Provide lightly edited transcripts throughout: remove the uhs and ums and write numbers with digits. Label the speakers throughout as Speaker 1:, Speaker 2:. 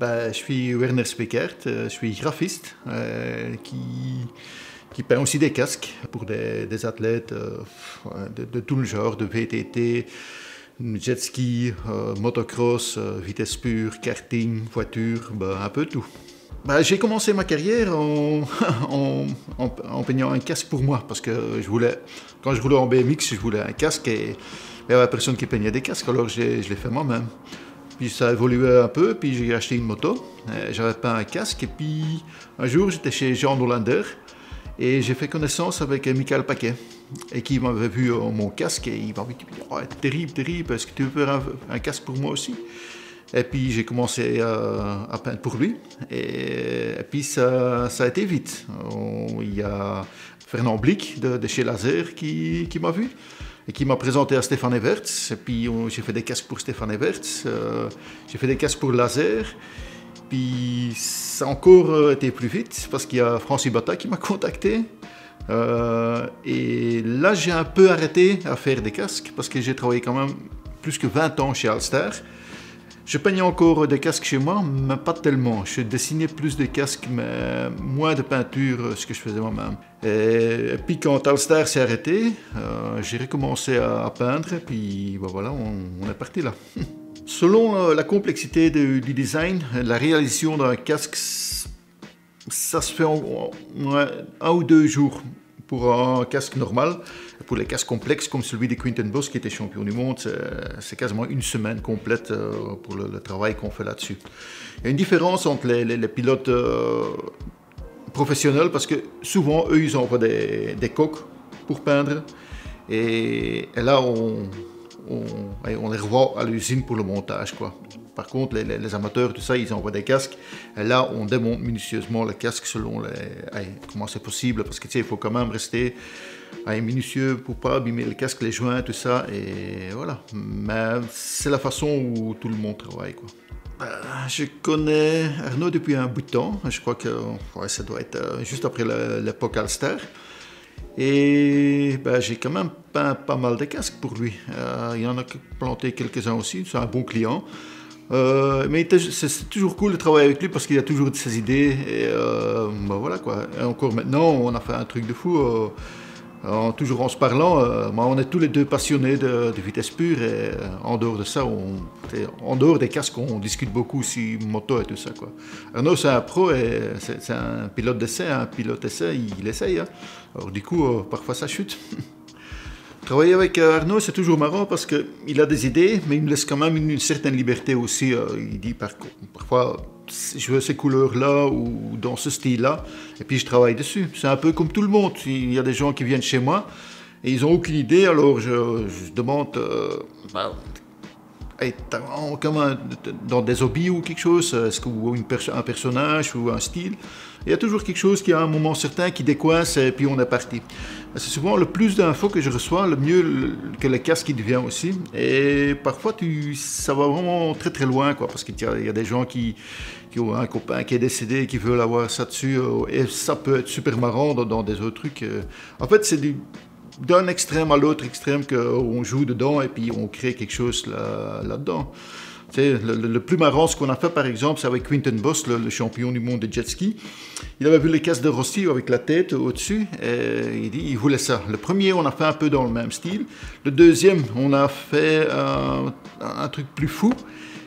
Speaker 1: Je suis Werner Speckert, je suis graphiste qui peint aussi des casques pour des athlètes de tout le genre, de VTT, jet ski, motocross, vitesse pure, karting, voiture, un peu tout. J'ai commencé ma carrière en peignant un casque pour moi, parce que quand je roulais en BMX, je voulais un casque et il n'y avait personne qui peignait des casques, alors je l'ai fait moi-même. Puis ça a évolué un peu, puis j'ai acheté une moto, j'avais peint un casque, et puis un jour j'étais chez Jean Hollander, et j'ai fait connaissance avec Michael Paquet, et qui m'avait vu mon casque, et il m'a dit oh, terrible, terrible, est-ce que tu veux faire un casque pour moi aussi? Et puis j'ai commencé à peindre pour lui, et puis ça a été vite. Il y a Fernand Blick de chez Laser qui m'a vu, et qui m'a présenté à Stéphane Everts, et puis j'ai fait des casques pour Stéphane Everts, j'ai fait des casques pour Laser, puis ça a encore été plus vite, parce qu'il y a Francis Bata qui m'a contacté, et là j'ai un peu arrêté à faire des casques, parce que j'ai travaillé quand même plus que 20 ans chez Alstar. Je peignais encore des casques chez moi, mais pas tellement. Je dessinais plus de casques, mais moins de peinture, ce que je faisais moi-même. Et puis quand Alstar s'est arrêté, j'ai recommencé à peindre, et puis voilà, on est parti là. Selon la complexité du design, la réalisation d'un casque, ça se fait en 1 ou 2 jours pour un casque normal. Pour les casques complexes comme celui de Quinten Bos qui était champion du monde, c'est quasiment 1 semaine complète pour le travail qu'on fait là-dessus. Il y a une différence entre les pilotes professionnels parce que souvent eux ils envoient des coques pour peindre et là on les revoit à l'usine pour le montage, quoi. Par contre, les amateurs, tout ça, ils envoient des casques. Et là, on démonte minutieusement le casque selon comment c'est possible. Parce que tu sais, il faut quand même rester minutieux pour pas abîmer le casque, les joints, tout ça. Et voilà. Mais c'est la façon où tout le monde travaille, quoi. Je connais Arnaud depuis un bout de temps. Je crois que ça doit être juste après l'époque Alstar. Et j'ai quand même peint pas mal de casques pour lui. Il y en a planté quelques-uns aussi. C'est un bon client. Mais c'est toujours cool de travailler avec lui parce qu'il a toujours de ses idées et voilà quoi. Et encore maintenant, on a fait un truc de fou, toujours en se parlant. On est tous les deux passionnés de vitesse pure et en dehors de ça, en dehors des casques, on discute beaucoup aussi moto et tout ça, quoi. Arnaud, c'est un pro et c'est un pilote d'essai. Un pilote essai, il essaye. Hein. Alors du coup, parfois ça chute. Travailler avec Arnaud, c'est toujours marrant parce qu'il a des idées, mais il me laisse quand même une certaine liberté aussi. Il dit parfois, je veux ces couleurs-là ou dans ce style-là, et puis je travaille dessus. C'est un peu comme tout le monde. Il y a des gens qui viennent chez moi et ils n'ont aucune idée, alors je demande comme dans des hobbies ou quelque chose, est-ce que un personnage ou un style. Il y a toujours quelque chose qui à un moment certain qui décoince et puis on est parti. C'est souvent le plus d'infos que je reçois, le mieux que le casque qui devient aussi. Et parfois ça va vraiment très très loin, quoi, parce qu'il y a des gens qui ont un copain qui est décédé et qui veulent avoir ça dessus. Et ça peut être super marrant dans des autres trucs. En fait, c'est d'un extrême à l'autre extrême qu'on joue dedans et puis on crée quelque chose là-dedans. Le plus marrant, ce qu'on a fait par exemple, c'est avec Quinten Bos, le champion du monde de jet ski. Il avait vu les casques de Rossi avec la tête au-dessus et il voulait ça. Le premier, on a fait un peu dans le même style. Le deuxième, on a fait un truc plus fou.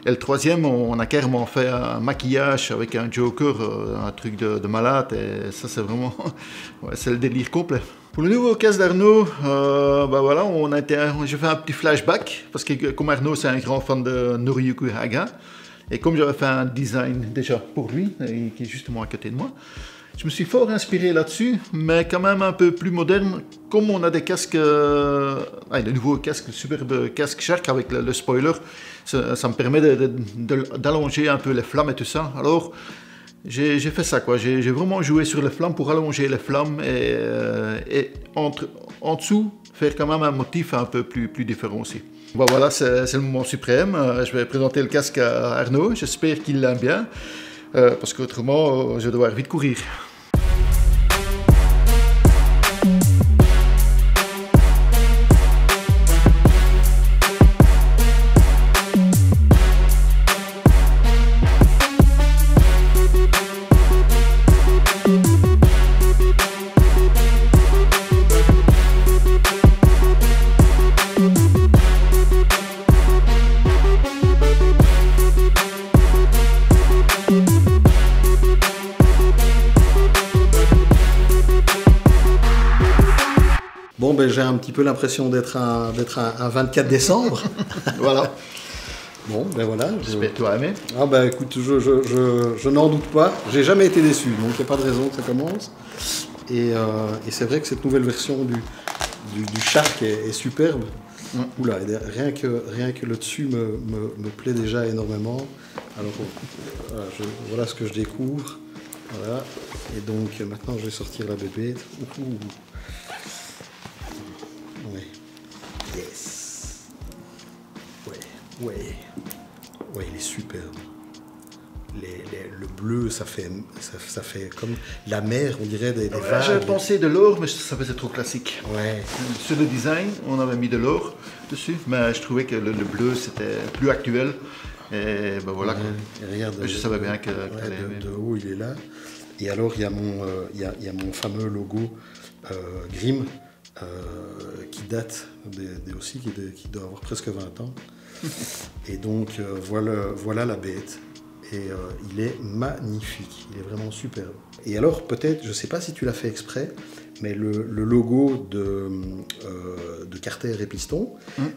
Speaker 1: Et le troisième, on a carrément fait un maquillage avec un Joker, un truc de malade. Et ça, c'est vraiment c'est le délire complet. Pour le nouveau casque d'Arnaud, voilà, j'ai fait un petit flashback, parce que comme Arnaud, c'est un grand fan de Noriyuki Haga, et comme j'avais fait un design déjà pour lui, qui est justement à côté de moi, je me suis fort inspiré là-dessus, mais quand même un peu plus moderne, comme on a des casques, le nouveau casque, le superbe casque Shark avec le spoiler, ça me permet d'allonger un peu les flammes et tout ça. Alors, j'ai fait ça, quoi. J'ai vraiment joué sur les flammes pour allonger les flammes et en dessous, faire quand même un motif un peu plus différent aussi. Voilà, c'est le moment suprême. Je vais présenter le casque à Arnaud. J'espère qu'il l'aime bien, parce qu'autrement, je vais devoir vite courir.
Speaker 2: ben, j'ai un petit peu l'impression d'être un 24 décembre.
Speaker 1: Voilà.
Speaker 2: Bon, ben voilà.
Speaker 1: J'espère que tu as aimé.
Speaker 2: Ah ben écoute, je n'en doute pas. J'ai jamais été déçu, donc il n'y a pas de raison que ça commence. Et c'est vrai que cette nouvelle version du Shark est superbe. Oula, rien que le dessus me plaît déjà énormément. Alors voilà ce que je découvre. Voilà. Et donc maintenant je vais sortir la bébête. Ouais. Yes. Ouais, il est superbe. Le bleu, ça fait comme la mer, on dirait des vagues.
Speaker 1: J'avais pensé de l'or, mais ça faisait trop classique.
Speaker 2: Ouais.
Speaker 1: Sur le design, on avait mis de l'or dessus, mais je trouvais que le bleu c'était plus actuel. Et ben voilà.
Speaker 2: Et regarde,
Speaker 1: je savais bien que
Speaker 2: de haut il est là. Et alors il y a mon fameux logo Grimm qui date aussi, qui doit avoir presque 20 ans. Et donc voilà la bête. Et il est magnifique, il est vraiment superbe. Et alors peut-être, je ne sais pas si tu l'as fait exprès, mais le logo de Carter et Piston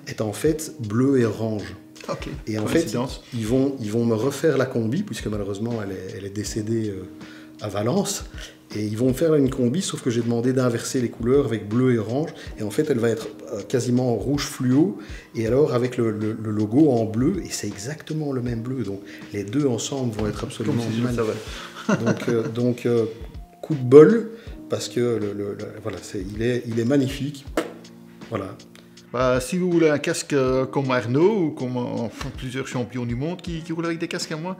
Speaker 2: est en fait bleu et orange.
Speaker 1: Okay.
Speaker 2: Et en fait, ils vont me refaire la combi, puisque malheureusement elle est décédée à Valence. Et ils vont me faire une combi, sauf que j'ai demandé d'inverser les couleurs avec bleu et orange. Et en fait, elle va être quasiment rouge fluo. Et alors, avec le logo en bleu, et c'est exactement le même bleu. Donc, les deux ensemble vont être absolument magnifiques. Donc, coup de bol, parce que voilà, il est magnifique. Voilà.
Speaker 1: Bah, si vous voulez un casque comme Arnaud ou comme plusieurs champions du monde qui roulent avec des casques à moi,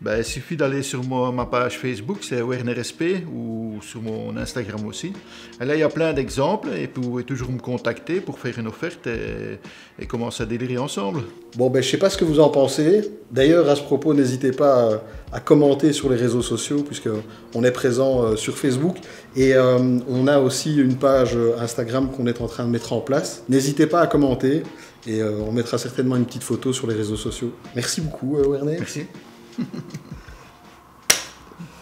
Speaker 1: bah, il suffit d'aller sur ma page Facebook, c'est WernerSP, ou sur mon Instagram aussi. Et là, il y a plein d'exemples et vous pouvez toujours me contacter pour faire une offerte et commencer à délirer ensemble.
Speaker 2: Bon, ben, je ne sais pas ce que vous en pensez. D'ailleurs, à ce propos, n'hésitez pas à commenter sur les réseaux sociaux, puisqu'on est présent sur Facebook. Et on a aussi une page Instagram qu'on est en train de mettre en place. N'hésitez pas à commenter et on mettra certainement une petite photo sur les réseaux sociaux. Merci beaucoup, Werner.
Speaker 1: Merci.